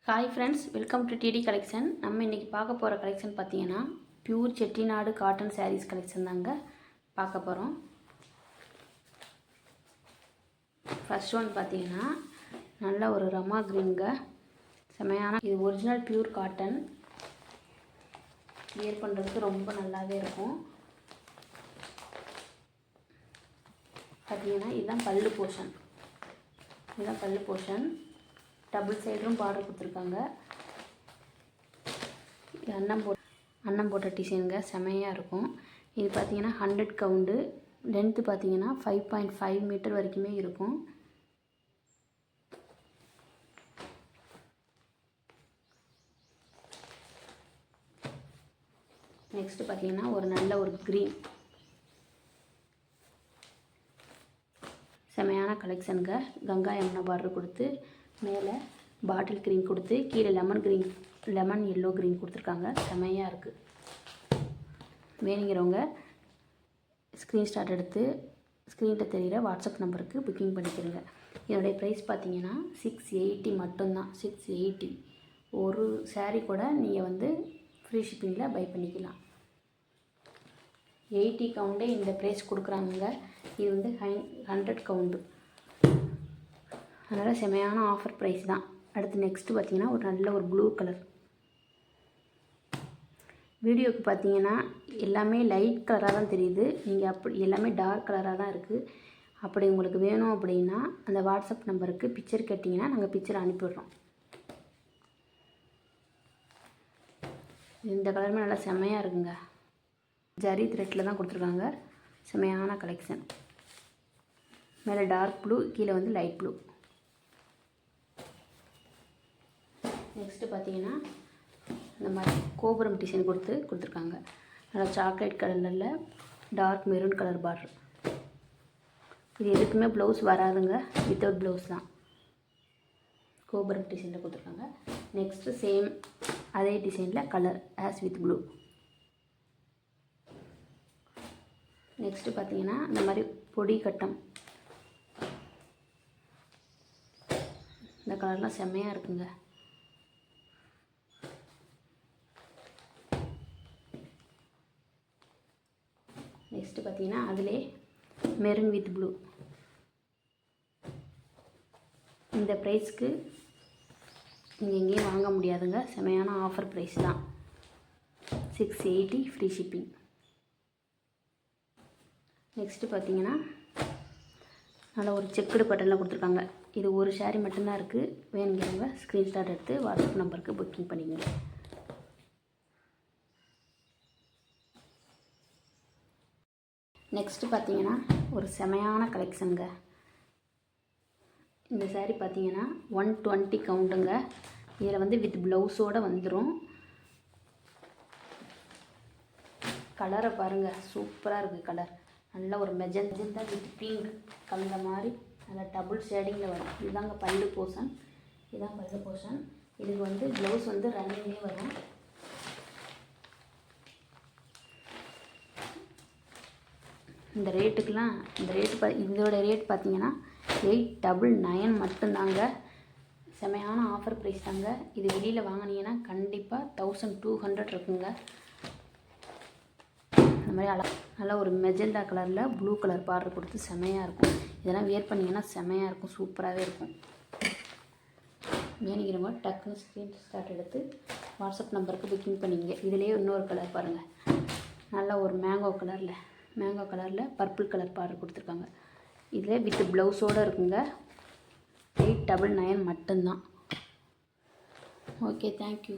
Hi friends, welcome to DD collection. நம்ம இன்றைக்கி பார்க்க போகிற கலெக்ஷன் பார்த்தீங்கன்னா pure Chettinad cotton sarees collection தாங்க பார்க்க போகிறோம். ஃபர்ஸ்ட் ஒன் பார்த்தீங்கன்னா நல்ல ஒரு ரமா க்ரீனுங்க, செமையான. இது ஒரிஜினல் பியூர் காட்டன், வியர் பண்ணுறதுக்கு ரொம்ப நல்லாவே இருக்கும். பார்த்தீங்கன்னா இதுதான் பல்லு போர்ஷன், டபுள் சைடும் பார்டர் கொடுத்துருக்காங்க. இது அன்னம் போட்ட டிசைனுங்க, செமையாக இருக்கும். இது பார்த்தீங்கன்னா 100 கவுண்டு, லென்த்து பார்த்தீங்கன்னா 5.5 மீட்டர் வரைக்குமே இருக்கும். நெக்ஸ்ட்டு பார்த்தீங்கன்னா ஒரு நல்ல ஒரு க்ரீன், செமையான கலெக்ஷனுங்க. கங்கா யமுனா பார்டர் கொடுத்து மேலே பாட்டில் க்ரீன் கொடுத்து கீழே லெமன் எல்லோ க்ரீன் கொடுத்துருக்காங்க. செமையாக இருக்குது. வேணுங்கிறவங்க ஸ்க்ரீன்ஷாட் எடுத்து ஸ்க்ரீனில் தெரிகிற வாட்ஸ்அப் நம்பருக்கு புக்கிங் பண்ணிக்கிறங்க. என்னுடைய ப்ரைஸ் பார்த்தீங்கன்னா 680 மட்டும்தான். 680. ஒரு சாரீ கூட நீங்கள் ஃப்ரீ ஷிப்பிங்கில் பை பண்ணிக்கலாம். 80 கவுண்டே இந்த ப்ரைஸ் கொடுக்குறாங்க. இது 100 கவுண்டு, அதனால் செமையான ஆஃபர் ப்ரைஸ் தான். அடுத்து நெக்ஸ்ட்டு பார்த்தீங்கன்னா ஒரு நல்ல ஒரு ப்ளூ கலர். வீடியோவுக்கு பார்த்தீங்கன்னா எல்லாமே லைட் கலராக தான் தெரியுது, நீங்கள் அப்படி எல்லாமே டார்க் கலராக தான் இருக்குது. அப்படி உங்களுக்கு வேணும் அப்படின்னா அந்த வாட்ஸ்அப் நம்பருக்கு பிக்சர் கேட்டிங்கன்னா நாங்கள் பிக்சர் அனுப்பிவிட்றோம். இந்த கலருமே நல்லா செமையாக இருக்குங்க. ஜரி த்ரெட்டில் தான் கொடுத்துருக்காங்க. செமையான கலெக்ஷன். மேலே டார்க் ப்ளூ, கீழே லைட் ப்ளூ. நெக்ஸ்ட்டு பார்த்தீங்கன்னா இந்த மாதிரி கோபுரம் டிசைன் கொடுத்துருக்காங்க. நல்லா சாக்லேட் கலரில் டார்க் மெரூன் கலர் பார்டர். இது எதுக்குமே ப்ளவுஸ் வராதுங்க, வித்தவுட் ப்ளவுஸ் தான். கோபுரம் டிசைனில் கொடுத்துருக்காங்க. நெக்ஸ்ட்டு சேம் அதே டிசைனில் colour as with blue. Next பார்த்தீங்கன்னா இந்த மாதிரி பொடி கட்டம், இந்த கலர்லாம் செம்மையாக இருக்குங்க. நெக்ஸ்ட்டு பார்த்தீங்கன்னா அதிலே மெரூன் வித் ப்ளூ. இந்த ப்ரைஸ்க்கு நீங்கள் எங்கேயும் வாங்க முடியாதுங்க, செமையான ஆஃபர் ப்ரைஸ் தான். 680 ஃப்ரீ ஷிப்பிங். நெக்ஸ்ட்டு பார்த்தீங்கன்னா நல்லா ஒரு செக்குடு பட்டனில் கொடுத்துருக்காங்க. இது ஒரு சாரீ மட்டும்தான் இருக்குது. வேணுங்கிறவங்க ஸ்க்ரீன்ஷாட் எடுத்து வாட்ஸ்அப் நம்பருக்கு புக்கிங் பண்ணிக்கங்க. நெக்ஸ்ட்டு பார்த்தீங்கன்னா ஒரு செமையான கலெக்ஷனுங்க. இந்த சாரீ பார்த்தீங்கன்னா 120 கவுண்டுங்க. இதில் வித் ப்ளவுஸோடு வந்துடும். கலரை பாருங்கள், சூப்பராக இருக்குது கலர். நல்ல ஒரு மெஜந்தா வித் பிங்க் கலந்த மாதிரி நல்லா டபுள் ஷேடிங்கில் வரும். இதுதாங்க பல்லு போர்ஷன். இதுதான் பல்லு போர்ஷன். இதுக்கு ப்ளவுஸ் ரன்னிங்லேயே வரும். இந்த ரேட்டுக்கெலாம் இதோட ரேட் பார்த்தீங்கன்னா 899 மட்டும்தாங்க. செமையான ஆஃபர் ப்ரைஸ் தாங்க. இது வெளியில் வாங்கினீங்கன்னா கண்டிப்பாக 1200 இருக்குங்க. இந்த மாதிரி நல்லா ஒரு மெஜந்தா கலரில் ப்ளூ கலர் பார்டர் கொடுத்து செமையாக இருக்கும். இதெல்லாம் வியர் பண்ணிங்கன்னா செமையாக இருக்கும், சூப்பராகவே இருக்கும். வேணுங்கிறவங்க டக்குன்னு ஸ்க்ரீன்ஷாட் எடுத்து வாட்ஸ்அப் நம்பருக்கு புக்கிங் பண்ணிங்க. இதிலேயே இன்னொரு கலர் பாருங்கள், நல்லா ஒரு மேங்கோ கலரில் பர்பிள் கலர் பார்டர் கொடுத்துருக்காங்க. இதில் வித் ப்ளவுஸோடு இருக்குங்க. 899 மட்டும்தான். Okay, thank you.